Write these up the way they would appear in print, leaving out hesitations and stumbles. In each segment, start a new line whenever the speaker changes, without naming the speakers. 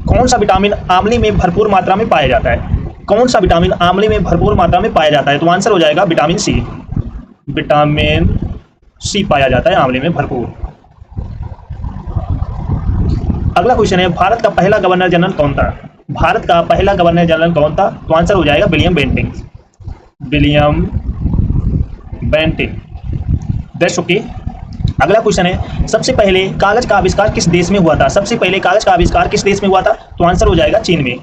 कौन सा विटामिन आंवले में भरपूर मात्रा में पाया जाता है? कौन सा विटामिन आंवले में भरपूर मात्रा में पाया जाता है? तो आंसर हो जाएगा विटामिन सी। विटामिन सी पाया जाता है आंवले में भरपूर। अगला क्वेश्चन है, भारत का पहला गवर्नर जनरल कौन था? भारत का पहला गवर्नर जनरल कौन था? तो आंसर हो जाएगा William Bentinck. William Bentinck. That's okay. अगला क्वेश्चन है, सबसे पहले कागज का आविष्कार किस देश में हुआ था? सबसे पहले कागज का आविष्कार किस देश में हुआ था? तो आंसर हो जाएगा चीन में।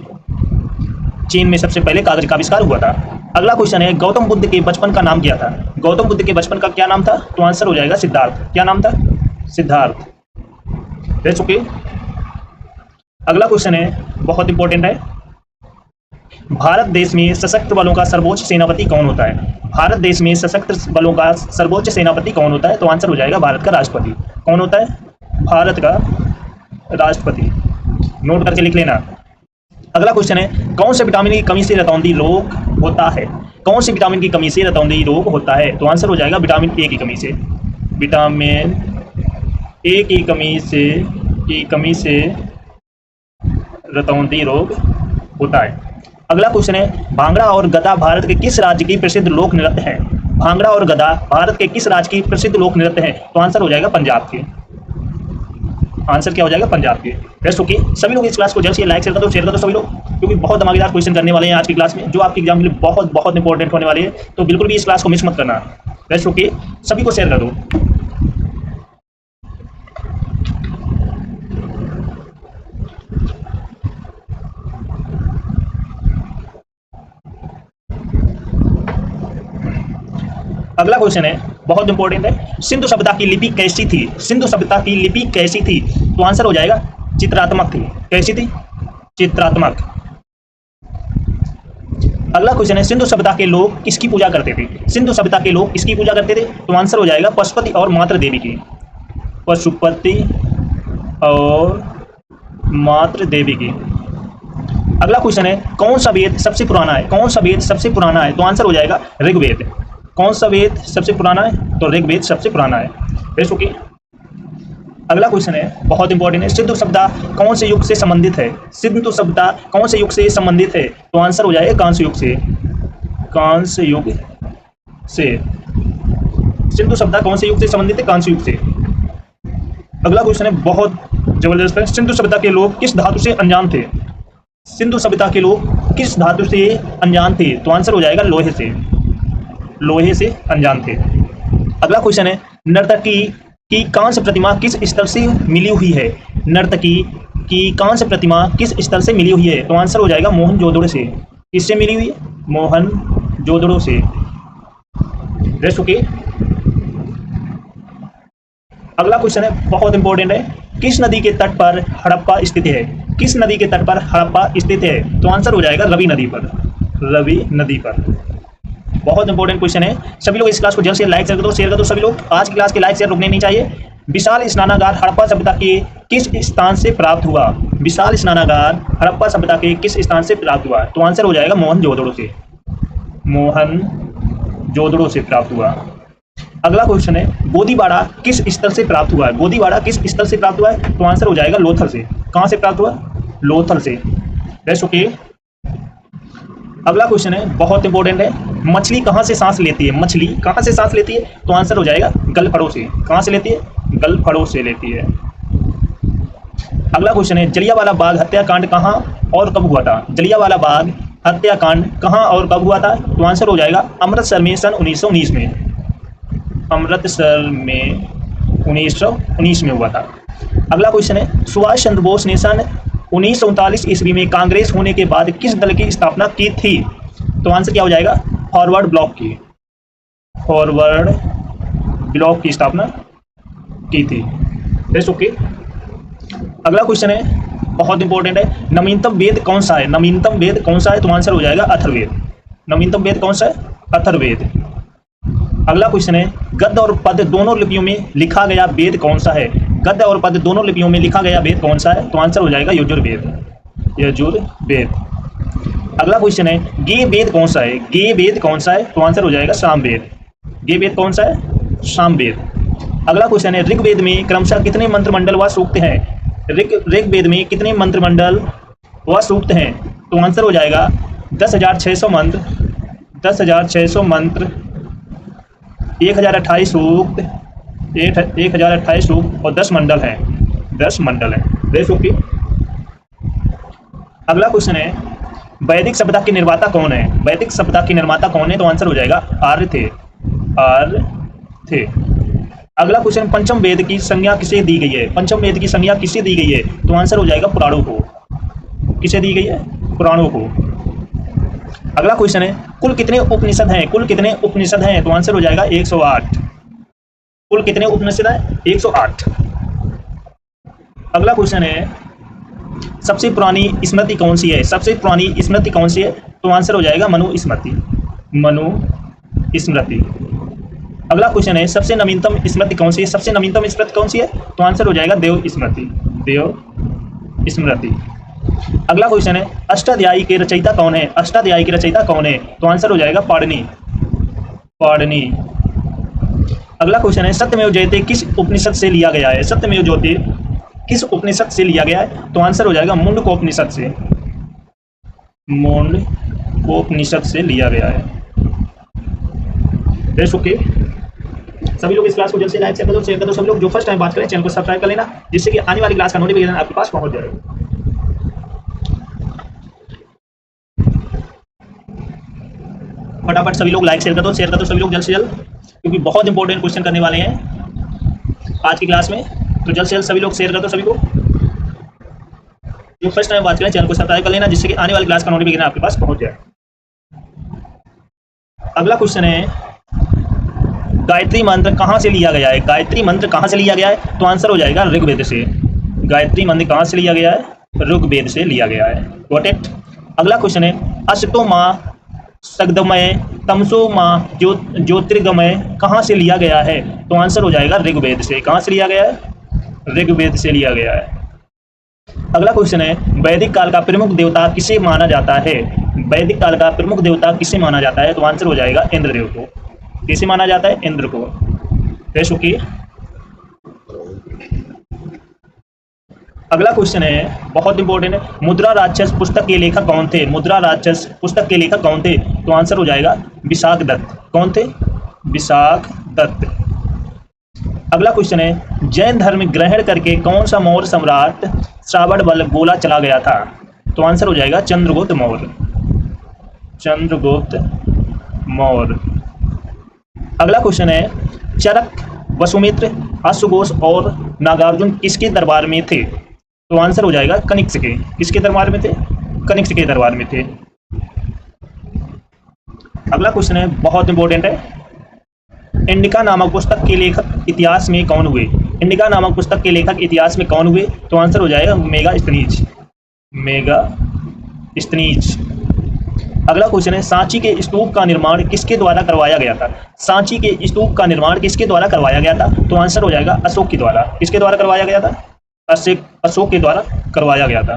चीन में सबसे पहले कागज का आविष्कार हुआ था। अगला क्वेश्चन है, गौतम बुद्ध के बचपन का नाम क्या था? गौतम बुद्ध के बचपन का क्या नाम था? तो आंसर हो जाएगा सिद्धार्थ। क्या नाम था? सिद्धार्थ। That's okay. अगला क्वेश्चन है, बहुत इंपॉर्टेंट है, भारत देश में सशस्त्र बलों का सर्वोच्च सेनापति कौन होता है? भारत देश में सशस्त्र बलों का सर्वोच्च सेनापति कौन होता है? तो आंसर हो जाएगा भारत का राष्ट्रपति। कौन होता है? भारत का राष्ट्रपति। नोट करके लिख लेना। अगला क्वेश्चन है, कौन से विटामिन की कमी से रतौंधी रोग होता है? कौन से विटामिन की कमी से रतौंधी रोग होता है? तो आंसर हो जाएगा विटामिन ए की कमी से। विटामिन ए की कमी से रतौंधी रोग होता है। अगला क्वेश्चन है, भांगड़ा और गदा भारत के किस राज्य की प्रसिद्ध लोक नृत्य है? भांगड़ा और गदा भारत के किस राज्य की प्रसिद्ध लोक नृत्य है? तो आंसर हो जाएगा पंजाब के। आंसर क्या हो जाएगा? पंजाब के। Best okay. सभी लोग इस क्लास को जल्द से लाइक शेयर कर दो सभी लोग, क्योंकि बहुत धमाकेदार क्वेश्चन करने वाले हैं आज की क्लास में, जो आपके एग्जाम के लिए बहुत बहुत इंपॉर्टेंट होने वाले हैं। तो बिल्कुल भी इस क्लास को मिस मत करना। Best okay. सभी को शेयर कर दो। अगला क्वेश्चन है, बहुत इंपॉर्टेंट है, सिंधु सभ्यता की लिपि कैसी थी? सिंधु सभ्यता की लिपि कैसी थी? तो आंसर हो जाएगा चित्रात्मक थी। कैसी थी? चित्रात्मक। अगला क्वेश्चन है, सिंधु सभ्यता के लोग किसकी पूजा करते थे? सिंधु सभ्यता के लोग किसकी पूजा करते थे? तो आंसर हो जाएगा पशुपति और मातृ देवी की। पशुपति और मातृ देवी की। अगला क्वेश्चन है, कौन सा वेद सबसे पुराना है? कौन सा वेद सबसे पुराना है? तो आंसर हो जाएगा ऋग्वेद। कौन सा वेद सबसे पुराना है? तो ऋग्वेद सबसे पुराना है। Best okay. अगला क्वेश्चन है, बहुत इंपॉर्टेंट है, सिंधु सभ्यता कौन से युग से संबंधित है? सिंधु सभ्यता कौन से युग से संबंधित है? तो आंसर हो जाएगा कांस्य युग से। कांस्य युग से। सिंधु सभ्यता कौन से युग से संबंधित है? कांस्य युग से। अगला क्वेश्चन है, बहुत जबरदस्त है, सिंधु सभ्यता के लोग किस धातु से अनजान थे? सिंधु सभ्यता के लोग किस धातु से अनजान थे? तो आंसर हो जाएगा लोहे से। लोहे से अनजान थे। अगला क्वेश्चन है, नर्तकी की कांस्य प्रतिमा किस स्थल से मिली हुई है? नर्तकी की कांस्य प्रतिमा किस स्थल से मिली हुई है? तो आंसर हो जाएगा मोहनजोदड़ो से। किससे मिली हुई है? मोहनजोदड़ो से। Rest okay. अगला क्वेश्चन है, बहुत इंपॉर्टेंट है, किस नदी के तट पर हड़प्पा स्थित है? किस नदी के तट पर हड़प्पा स्थित है? तो आंसर हो जाएगा रवि नदी पर। रवि नदी पर। बहुत इंपॉर्टेंट क्वेश्चन है। सभी लोग इस क्लास को जल्द से लाइक कर दो, शेयर कर दो सभी लोग। आज की क्लास के लाइक शेयर रुकने नहीं चाहिए। विशाल स्नानागार हड़प्पा सभ्यता के किस स्थान से प्राप्त हुआ? विशाल स्नानागार हड़प्पा सभ्यता के किस स्थान से प्राप्त हुआ? तो आंसर हो जाएगा मोहनजोदड़ो से। मोहनजोदड़ो से प्राप्त हुआ। अगला क्वेश्चन है, गोदीबाड़ा किस स्थल से प्राप्त हुआ है? गोदीबाड़ा किस स्थल से प्राप्त हुआ है? तो आंसर हो जाएगा लोथल से। कहां से प्राप्त हुआ? लोथल से। Best okay. अगला क्वेश्चन है, बहुत इंपॉर्टेंट है, मछली कहां से सांस लेती है? मछली कहां से सांस लेती है? तो आंसर हो जाएगा गलफड़ों से। कहां से लेती है? गलफड़ों से लेती है। अगला क्वेश्चन है, जलियांवाला बाग हत्याकांड कहां और कब हुआ था? जलियांवाला बाग हत्याकांड कहां और कब हुआ था? तो आंसर हो जाएगा अमृतसर में सन 1919 में। अमृतसर में 1919 में हुआ था। अगला क्वेश्चन है, सुभाष चंद्र बोस ने सन 1939 ईस्वी में कांग्रेस होने के बाद किस दल की स्थापना की थी? तो आंसर क्या हो जाएगा? फॉरवर्ड ब्लॉक की। फॉरवर्ड ब्लॉक की स्थापना की थी। ओके। अगला क्वेश्चन है, बहुत इंपॉर्टेंट है, नवीनतम वेद कौन सा है? नवीनतम वेद कौन सा है? तो आंसर हो जाएगा अथर्ववेद। नवीनतम वेद कौन सा है? अथर्ववेद। अगला क्वेश्चन है, गद्य और पद्य दोनों लिपियों में लिखा गया वेद कौन सा है? गद्य और पद्य दोनों लिपियों में लिखा गया वेद कौन सा है? तो आंसर हो जाएगा यजुर्वेद। यजुर्वेद। अगला क्वेश्चन है, गे वेद कौन सा है? गे वेद कौन सा है? तो आंसर हो जाएगा सामवेद। गे वेद कौन सा है? सामवेद। अगला क्वेश्चन है, ऋग्वेद में क्रमशः कितने मंत्रमंडल व सूक्त हैं? ऋग्वेद में कितने मंत्रमंडल वह सूक्त हैं, तो आंसर हो जाएगा 10,600 मंत्र, 10,600 मंत्र, 1028 सूक्त, 1028 सूक्त और 10 मंडल हैं, 10 मंडल हैं। देखो कि अगला क्वेश्चन है, वैदिक सभ्यता के निर्माता कौन है? वैदिक सभ्यता के निर्माता कौन है? तो आंसर हो जाएगा आर्य थे, आर्य थे। अगला क्वेश्चन, पंचम वेद की संज्ञा किसे दी गई है? पंचम वेद की संज्ञा किसे दी गई है? तो आंसर हो जाएगा पुराणों को। किसे दी गई है? पुराणों को। अगला क्वेश्चन है, कुल कितने उपनिषद हैं? कुल कितने उपनिषद हैं? तो आंसर हो जाएगा 108। कुल कितने उपनिषद हैं? 108। अगला क्वेश्चन है, सबसे पुरानी स्मृति कौन सी है? सबसे पुरानी स्मृति कौन सी है? तो आंसर हो जाएगा मनु स्मृति, मनु स्मृति। अगला क्वेश्चन है, सबसे नवीनतम स्मृति कौन सी है? सबसे नवीनतम स्मृति कौन सी है? तो आंसर हो जाएगा देव स्मृति, देव स्मृति। अगला क्वेश्चन है, अष्टाध्यायी के रचयिता कौन है? अष्टाध्यायी के रचयिता कौन है? तो आंसर हो जाएगा पाणिनि, पाणिनि। अगला क्वेश्चन है, सत्यमेव जयते किस उपनिषद से लिया गया है? सत्यमेव जयते किस उपनिषद से लिया गया है? तो आंसर हो जाएगा मुंडकोपनिषद से, मुंडकोपनिषद से लिया गया है। ओके, सभी लोग इस क्लास को जल्द से लाइक शेयर कर दो। सभी लोग जो फर्स्ट टाइम बात करें चैनल को सब्सक्राइब कर लेना, जिससे कि आने वाली क्लास का नोटिफिकेशन आपके पास पहुंच जाए। फटाफट सभी लोग लाइक शेयर कर दो सभी लोग जल्द से जल्द, क्योंकि बहुत इंपॉर्टेंट क्वेश्चन करने वाले हैं आज की क्लास में। तो जल्द से जल्द सभी लोग शेयर कर दो सभी को। जो फर्स्ट टाइम बात करें चैनल को सब्सक्राइब कर लेना, जिससे कि आने वाली क्लास का नोटिफिकेशन आपके पास पहुंच जाए। अगला क्वेश्चन है, गायत्री मंत्र कहाँ से लिया गया है? गायत्री मंत्र कहाँ से लिया गया है? तो आंसर हो जाएगा ऋग्वेद से। गायत्री मंत्र कहाँ से लिया गया है? ऋग्वेद से लिया गया है। Got it. अगला क्वेश्चन है, असतो माँ सगदमय तमसो माँ ज्योतिर्गमय कहाँ से लिया गया है? तो आंसर हो जाएगा ऋग्वेद से। कहाँ से लिया गया है? ऋग्वेद से लिया गया है। अगला क्वेश्चन है, वैदिक काल का प्रमुख देवता किसे माना जाता है? वैदिक काल का प्रमुख देवता किसे माना जाता है? तो आंसर हो जाएगा इंद्रदेव को। किसे माना जाता है? इंद्र को। ओके। अगला क्वेश्चन है, बहुत इंपॉर्टेंट है, मुद्रा राक्षस पुस्तक के लेखक कौन थे? मुद्रा राक्षस पुस्तक के लेखक कौन थे? तो आंसर हो जाएगा विशाख दत्त। कौन थे? विशाख दत्त। अगला क्वेश्चन है, जैन धर्म ग्रहण करके कौन सा मौर्य सम्राट श्रावण बेलगोला चला गया था? तो आंसर हो जाएगा चंद्रगुप्त मौर्य, चंद्रगुप्त मौर्य। अगला क्वेश्चन है, चरक, वसुमित्र, अश्वघोष और नागार्जुन किसके दरबार में थे? तो आंसर हो जाएगा कनिष्क के। किसके दरबार में थे? कनिष्क के दरबार में थे। अगला क्वेश्चन है, बहुत इंपॉर्टेंट है, इंडिका नामक पुस्तक के लेखक इतिहास में कौन हुए? इंडिका नामक पुस्तक के लेखक इतिहास में कौन हुए? तो आंसर हो जाएगा मेगास्थनीज, मेगास्थनीज। अगला क्वेश्चन है, सांची के स्तूप का निर्माण किसके द्वारा करवाया गया था? सांची के स्तूप का निर्माण किसके द्वारा करवाया गया था? तो आंसर हो जाएगा अशोक के द्वारा। किसके द्वारा करवाया गया था? अशोक के द्वारा करवाया गया था।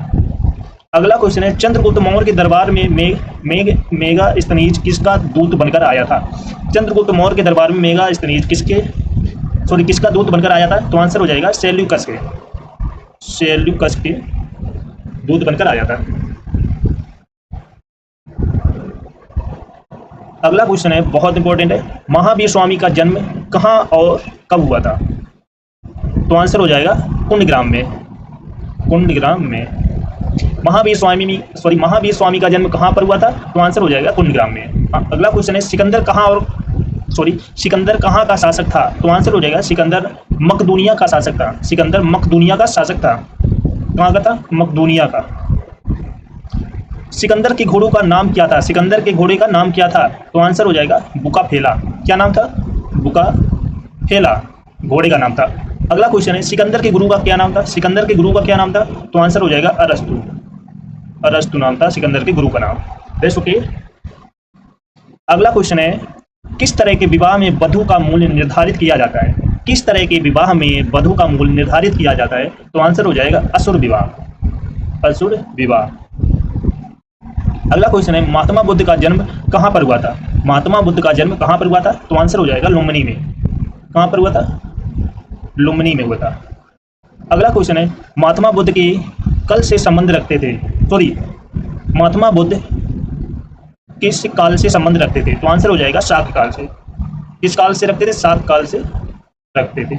अगला क्वेश्चन है, चंद्रगुप्त मौर्य के दरबार में मेगास्थनीज किसका दूत बनकर आया था? चंद्रगुप्त मौर्य के दरबार में मेगास्थनीज किसका दूत बनकर आया था? तो आंसर हो जाएगा सेल्यूकस के, सेल्यूकस के दूत बनकर आया था। अगला क्वेश्चन है, बहुत इंपॉर्टेंट है, महावीर स्वामी का जन्म कहाँ और कब हुआ था? तो आंसर हो जाएगा कुंडग्राम में, कुंडग्राम में। महावीर स्वामी का जन्म कहाँ पर हुआ था? तो आंसर हो जाएगा कुंडग्राम में। अगला क्वेश्चन है, सिकंदर कहाँ का शासक था? तो आंसर हो जाएगा सिकंदर मकदूनिया का शासक था। सिकंदर मकदूनिया का शासक था। कहाँ का था? मकदूनिया का। सिकंदर के घोड़ों का नाम क्या था? सिकंदर के घोड़े का नाम क्या था? तो आंसर हो जाएगा बुकाफेला। क्या नाम था? बुकाफेला घोड़े का नाम था। अगला क्वेश्चन है, सिकंदर के गुरु का क्या नाम था? सिकंदर के गुरु का क्या नाम था? तो आंसर हो जाएगा अरस्तु। अरस्तु नाम था सिकंदर के गुरु का नाम। Best okay. अगला क्वेश्चन है, किस तरह के विवाह में वधु का मूल्य निर्धारित किया जाता है? किस तरह के विवाह में वधु का मूल्य निर्धारित किया जाता है? तो आंसर हो जाएगा असुर विवाह, असुर विवाह। अगला क्वेश्चन है, महात्मा बुद्ध का जन्म कहाँ पर हुआ था? महात्मा बुद्ध का जन्म कहाँ पर हुआ था? तो आंसर हो जाएगा लुम्बिनी में। कहाँ पर हुआ था? लुम्बिनी में हुआ था। अगला क्वेश्चन है, महात्मा बुद्ध की कल से संबंध रखते थे, सॉरी महात्मा बुद्ध किस काल से संबंध रखते थे? तो आंसर हो जाएगा शाक काल से। किस काल से रखते थे? शाक काल से रखते थे।